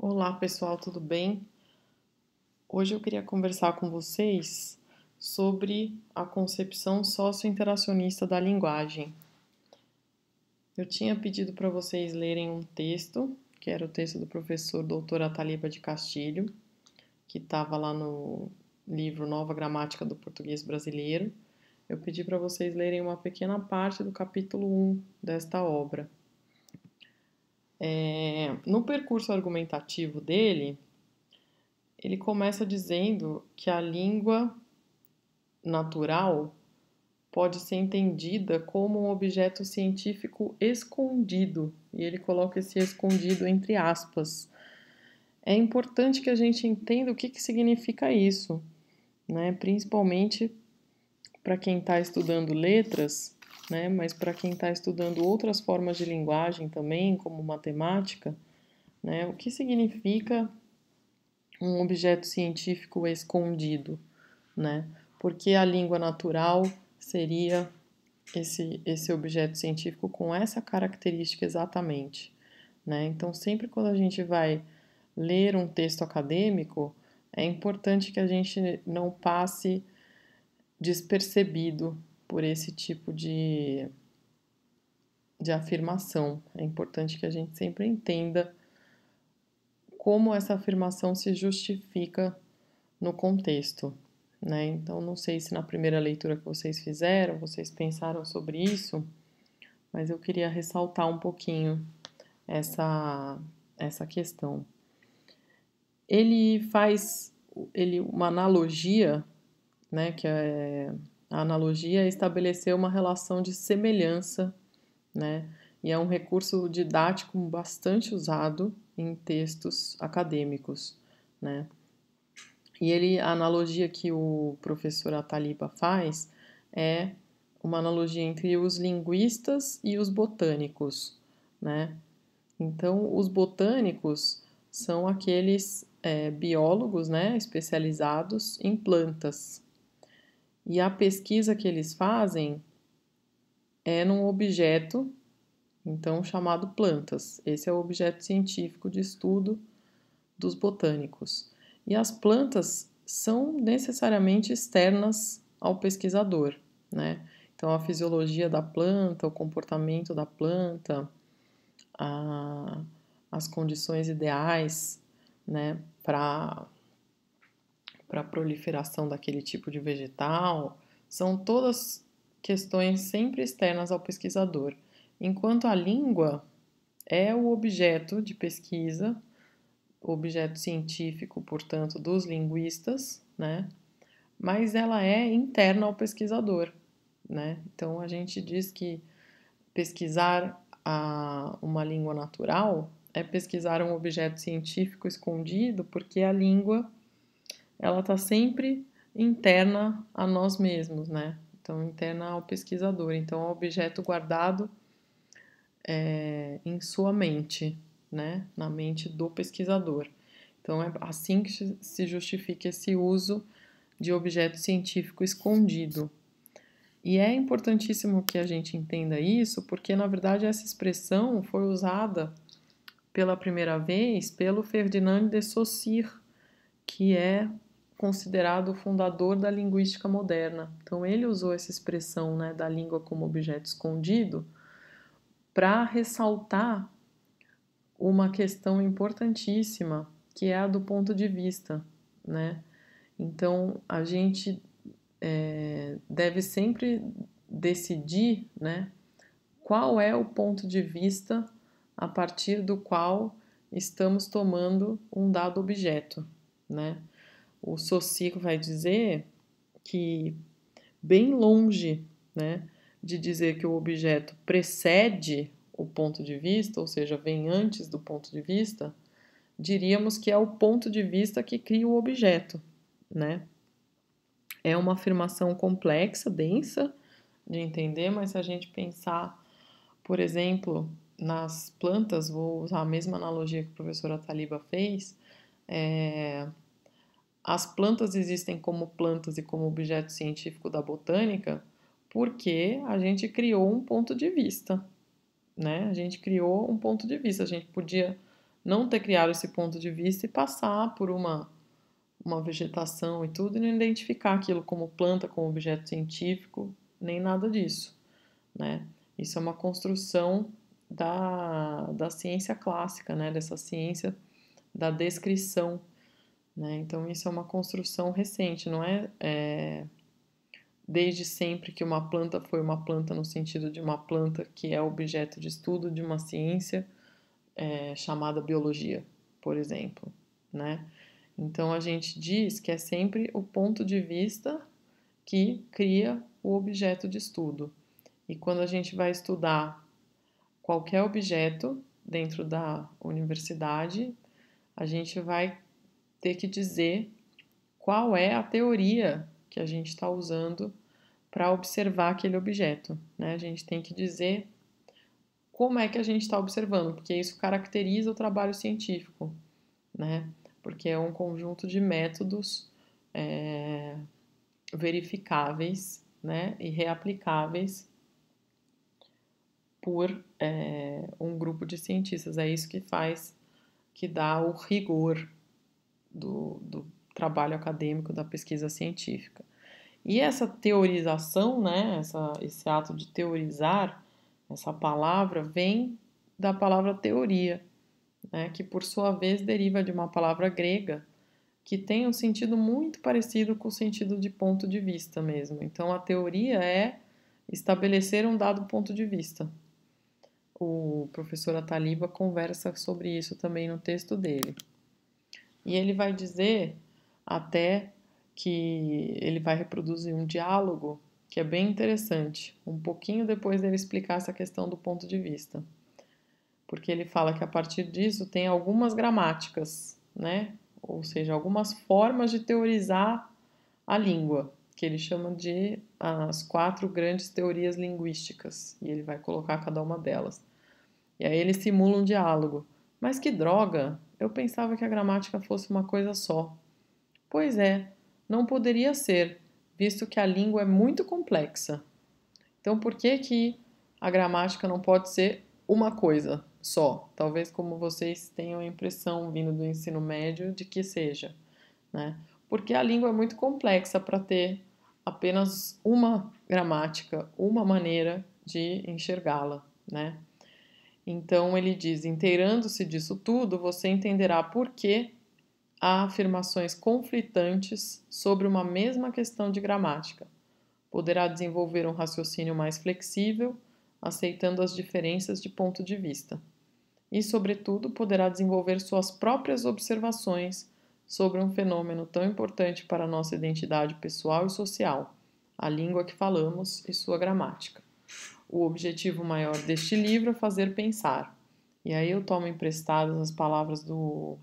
Olá pessoal, tudo bem? Hoje eu queria conversar com vocês sobre a concepção socio-interacionista da linguagem. Eu tinha pedido para vocês lerem um texto, que era o texto do professor Dr. Ataliba de Castilho, que estava lá no livro Nova Gramática do Português Brasileiro. Eu pedi para vocês lerem uma pequena parte do capítulo 1 desta obra. No percurso argumentativo dele, ele começa dizendo que a língua natural pode ser entendida como um objeto científico escondido, e ele coloca esse escondido entre aspas. É importante que a gente entenda o que significa isso, né? Principalmente para quem está estudando letras, né? Mas para quem está estudando outras formas de linguagem também, como matemática, né? O que significa um objeto científico escondido, né? Porque a língua natural seria esse objeto científico com essa característica exatamente, né? Então, sempre quando a gente vai ler um texto acadêmico, é importante que a gente não passe despercebido por esse tipo de afirmação. É importante que a gente sempre entenda como essa afirmação se justifica no contexto, né? Então, não sei se na primeira leitura que vocês fizeram, vocês pensaram sobre isso, mas eu queria ressaltar um pouquinho essa questão. Ele faz uma analogia, né? A analogia é estabelecer uma relação de semelhança, né? E é um recurso didático bastante usado em textos acadêmicos, né? E a analogia que o professor Ataliba faz é uma analogia entre os linguistas e os botânicos, né? Então, os botânicos são aqueles biólogos, né, especializados em plantas. E a pesquisa que eles fazem é num objeto, então, chamado plantas. Esse é o objeto científico de estudo dos botânicos. E as plantas são necessariamente externas ao pesquisador, né? Então, a fisiologia da planta, o comportamento da planta, as condições ideais, né, para a proliferação daquele tipo de vegetal, são todas questões sempre externas ao pesquisador. Enquanto a língua é o objeto de pesquisa, o objeto científico, portanto, dos linguistas, né? Mas ela é interna ao pesquisador, né? Então a gente diz que pesquisar uma língua natural é pesquisar um objeto científico escondido, porque a língua ela está sempre interna a nós mesmos, né? Então interna ao pesquisador. Então é um objeto guardado em sua mente, né? Na mente do pesquisador. Então é assim que se justifica esse uso de objeto científico escondido. E é importantíssimo que a gente entenda isso, porque na verdade essa expressão foi usada pela primeira vez pelo Ferdinand de Saussure, que é considerado o fundador da linguística moderna. Então ele usou essa expressão, né, da língua como objeto escondido para ressaltar uma questão importantíssima, que é a do ponto de vista, né? Então a gente deve sempre decidir, né, qual é o ponto de vista a partir do qual estamos tomando um dado objeto, né? O Saussure vai dizer que bem longe, né, de dizer que o objeto precede o ponto de vista, ou seja, vem antes do ponto de vista, diríamos que é o ponto de vista que cria o objeto, né? É uma afirmação complexa, densa de entender, mas se a gente pensar, por exemplo, nas plantas, vou usar a mesma analogia que a professora Taliba fez, as plantas existem como plantas e como objeto científico da botânica porque a gente criou um ponto de vista, né? A gente criou um ponto de vista. A gente podia não ter criado esse ponto de vista e passar por uma vegetação e tudo e não identificar aquilo como planta, como objeto científico, nem nada disso, né? Isso é uma construção da ciência clássica, né? Dessa ciência da descrição, né? Então, isso é uma construção recente, não é desde sempre que uma planta foi uma planta no sentido de uma planta que é objeto de estudo de uma ciência chamada biologia, por exemplo, né? Então, a gente diz que é sempre o ponto de vista que cria o objeto de estudo. E quando a gente vai estudar qualquer objeto dentro da universidade, a gente vai ter que dizer qual é a teoria que a gente está usando para observar aquele objeto, né? A gente tem que dizer como é que a gente está observando, porque isso caracteriza o trabalho científico, né? Porque é um conjunto de métodos verificáveis, né? E reaplicáveis por um grupo de cientistas. É isso que dá o rigor do trabalho acadêmico, da pesquisa científica. E essa teorização, né, esse ato de teorizar, essa palavra vem da palavra teoria, né, que por sua vez deriva de uma palavra grega que tem um sentido muito parecido com o sentido de ponto de vista mesmo. Então, a teoria é estabelecer um dado ponto de vista. O professor Ataliba conversa sobre isso também no texto dele. E ele vai dizer até que ele vai reproduzir um diálogo que é bem interessante, um pouquinho depois dele explicar essa questão do ponto de vista. Porque ele fala que a partir disso tem algumas gramáticas, né? Ou seja, algumas formas de teorizar a língua, que ele chama de as 4 grandes teorias linguísticas, e ele vai colocar cada uma delas. E aí ele simula um diálogo. Mas que droga! Eu pensava que a gramática fosse uma coisa só. Pois é, não poderia ser, visto que a língua é muito complexa. Então, por que que a gramática não pode ser uma coisa só? Talvez como vocês tenham a impressão, vindo do ensino médio, de que seja, né? Porque a língua é muito complexa para ter apenas uma gramática, uma maneira de enxergá-la, né? Então ele diz: inteirando-se disso tudo, você entenderá por que há afirmações conflitantes sobre uma mesma questão de gramática. Poderá desenvolver um raciocínio mais flexível, aceitando as diferenças de ponto de vista. E, sobretudo, poderá desenvolver suas próprias observações sobre um fenômeno tão importante para a nossa identidade pessoal e social, a língua que falamos e sua gramática. O objetivo maior deste livro é fazer pensar. E aí eu tomo emprestadas as palavras do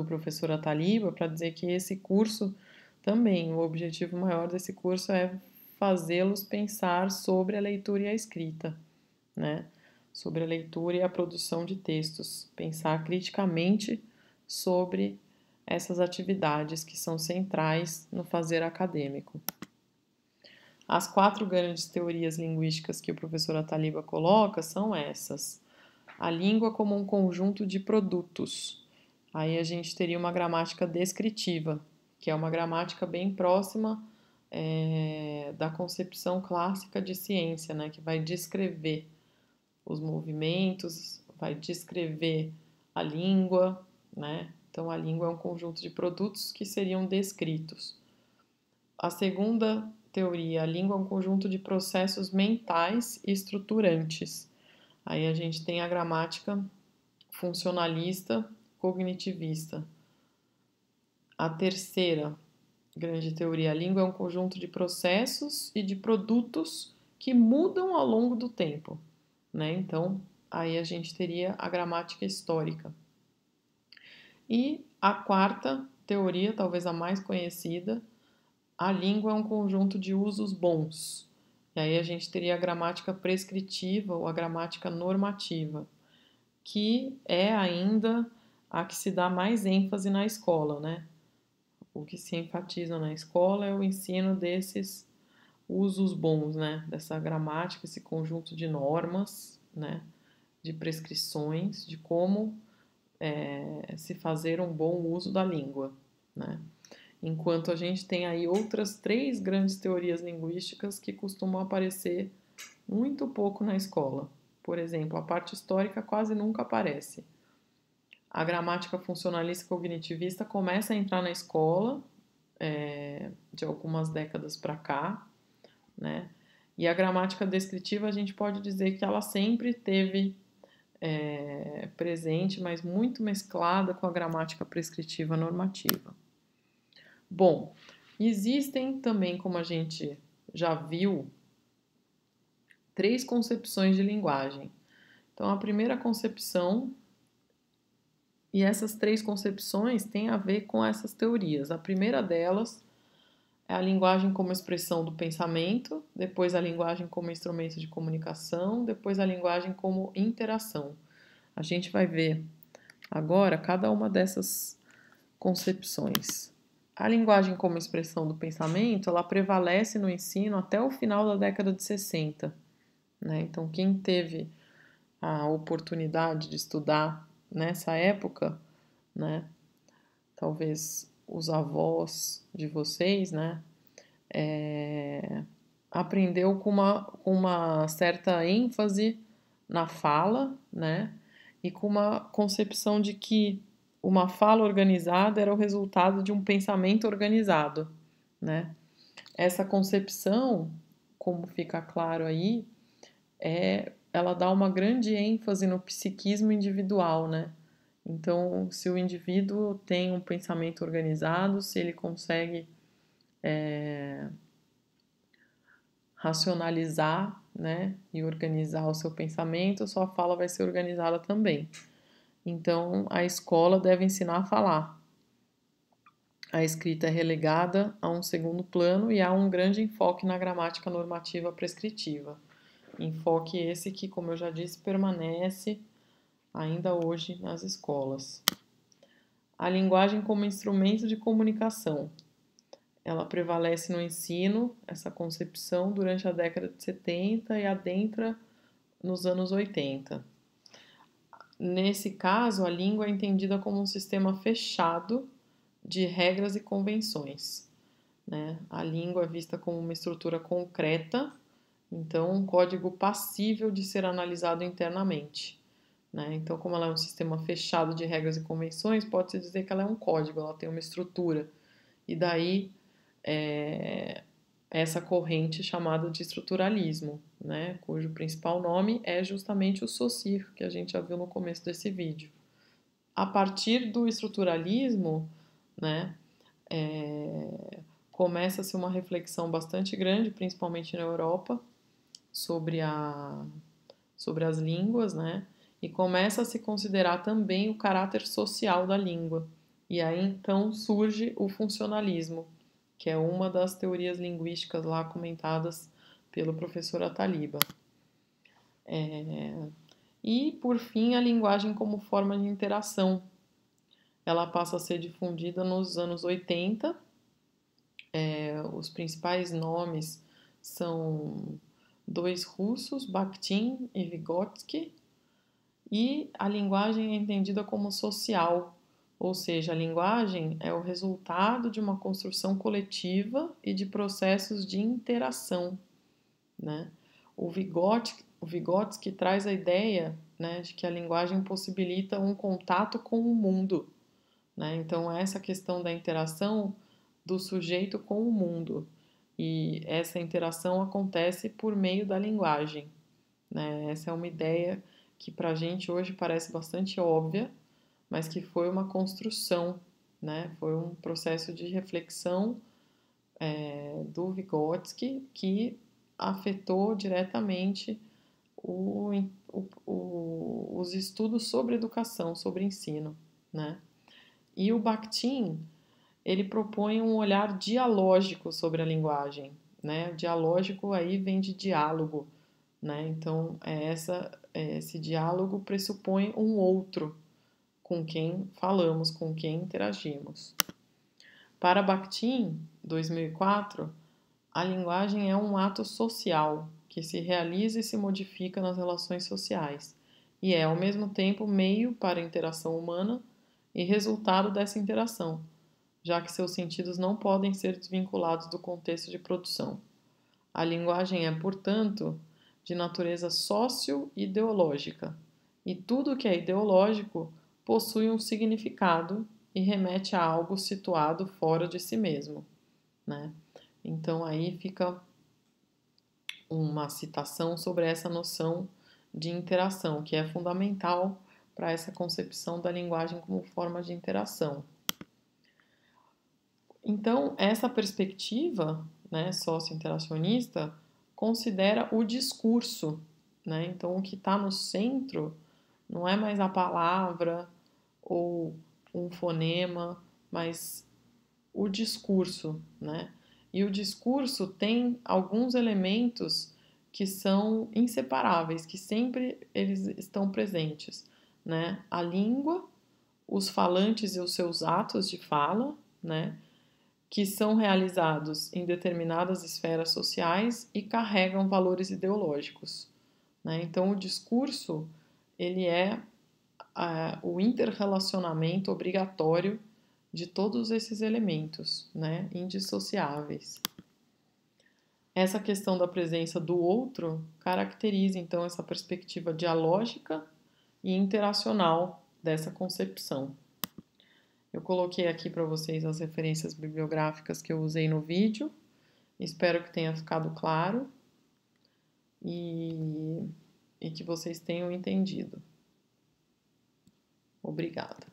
professor Ataliba para dizer que esse curso também, o objetivo maior desse curso é fazê-los pensar sobre a leitura e a escrita, né? Sobre a leitura e a produção de textos, pensar criticamente sobre essas atividades que são centrais no fazer acadêmico. As 4 grandes teorias linguísticas que o professor Ataliba coloca são essas: a língua como um conjunto de produtos. Aí a gente teria uma gramática descritiva, que é uma gramática bem próxima da concepção clássica de ciência, né, que vai descrever os movimentos, vai descrever a língua, né? Então a língua é um conjunto de produtos que seriam descritos. A segunda teoria, a língua é um conjunto de processos mentais e estruturantes. Aí a gente tem a gramática funcionalista, cognitivista. A terceira grande teoria, a língua é um conjunto de processos e de produtos que mudam ao longo do tempo, né? Então, aí a gente teria a gramática histórica. E a quarta teoria, talvez a mais conhecida, a língua é um conjunto de usos bons. E aí a gente teria a gramática prescritiva ou a gramática normativa, que é ainda a que se dá mais ênfase na escola, né? O que se enfatiza na escola é o ensino desses usos bons, né? Dessa gramática, esse conjunto de normas, né? De prescrições, de como se fazer um bom uso da língua, né? Enquanto a gente tem aí outras 3 grandes teorias linguísticas que costumam aparecer muito pouco na escola. Por exemplo, a parte histórica quase nunca aparece. A gramática funcionalista cognitivista começa a entrar na escola de algumas décadas para cá, né? E a gramática descritiva a gente pode dizer que ela sempre teve presente, mas muito mesclada com a gramática prescritiva normativa. Bom, existem também, como a gente já viu, 3 concepções de linguagem. Então, a primeira concepção, e essas 3 concepções têm a ver com essas teorias. A primeira delas é a linguagem como expressão do pensamento, depois a linguagem como instrumento de comunicação, depois a linguagem como interação. A gente vai ver agora cada uma dessas concepções. A linguagem como expressão do pensamento, ela prevalece no ensino até o final da década de 60. Né? Então, quem teve a oportunidade de estudar nessa época, né? Talvez os avós de vocês, né? Aprendeu com uma certa ênfase na fala, né? E com uma concepção de que uma fala organizada era o resultado de um pensamento organizado, né? Essa concepção, como fica claro aí, ela dá uma grande ênfase no psiquismo individual, né? Então, se o indivíduo tem um pensamento organizado, se ele consegue racionalizar, né, e organizar o seu pensamento, sua fala vai ser organizada também. Então, a escola deve ensinar a falar. A escrita é relegada a um segundo plano e há um grande enfoque na gramática normativa prescritiva. Enfoque esse que, como eu já disse, permanece ainda hoje nas escolas. A linguagem como instrumento de comunicação. Ela prevalece no ensino, essa concepção, durante a década de 70 e adentra nos anos 80. Nesse caso, a língua é entendida como um sistema fechado de regras e convenções. Né? A língua é vista como uma estrutura concreta, então um código passível de ser analisado internamente. Né? Então, como ela é um sistema fechado de regras e convenções, pode-se dizer que ela é um código, ela tem uma estrutura. E daí, essa corrente chamada de estruturalismo, né? Cujo principal nome é justamente o Saussure, que a gente já viu no começo desse vídeo. A partir do estruturalismo, né, começa-se uma reflexão bastante grande, principalmente na Europa, sobre as línguas, né? E começa a se considerar também o caráter social da língua. E aí então surge o funcionalismo, que é uma das teorias linguísticas lá comentadas pelo professor Ataliba. E, por fim, a linguagem como forma de interação. Ela passa a ser difundida nos anos 80. Os principais nomes são 2 russos, Bakhtin e Vygotsky, e a linguagem é entendida como social, ou seja, a linguagem é o resultado de uma construção coletiva e de processos de interação. Né? O Vygotsky traz a ideia, né, de que a linguagem possibilita um contato com o mundo. Né? Então, essa questão da interação do sujeito com o mundo. E essa interação acontece por meio da linguagem. Né? Essa é uma ideia que para a gente hoje parece bastante óbvia, mas que foi uma construção, né? Foi um processo de reflexão do Vygotsky que afetou diretamente os estudos sobre educação, sobre ensino. Né? E o Bakhtin, ele propõe um olhar dialógico sobre a linguagem. Né? Dialógico aí vem de diálogo. Né? Então, esse diálogo pressupõe um outro com quem falamos, com quem interagimos. Para Bakhtin, 2004, a linguagem é um ato social que se realiza e se modifica nas relações sociais. e é, ao mesmo tempo, meio para a interação humana e resultado dessa interação, já que seus sentidos não podem ser desvinculados do contexto de produção. A linguagem é, portanto, de natureza socio-ideológica, e tudo que é ideológico possui um significado e remete a algo situado fora de si mesmo, né? Então aí fica uma citação sobre essa noção de interação, que é fundamental para essa concepção da linguagem como forma de interação. Então, essa perspectiva, né, socio-interacionista considera o discurso, né? Então, o que está no centro não é mais a palavra ou um fonema, mas o discurso, né? E o discurso tem alguns elementos que são inseparáveis, que sempre eles estão presentes, né? A língua, os falantes e os seus atos de fala, né? Que são realizados em determinadas esferas sociais e carregam valores ideológicos, né? Então, o discurso ele é o interrelacionamento obrigatório de todos esses elementos, né? Indissociáveis. Essa questão da presença do outro caracteriza então essa perspectiva dialógica e interacional dessa concepção. Eu coloquei aqui para vocês as referências bibliográficas que eu usei no vídeo. Espero que tenha ficado claro e que vocês tenham entendido. Obrigada.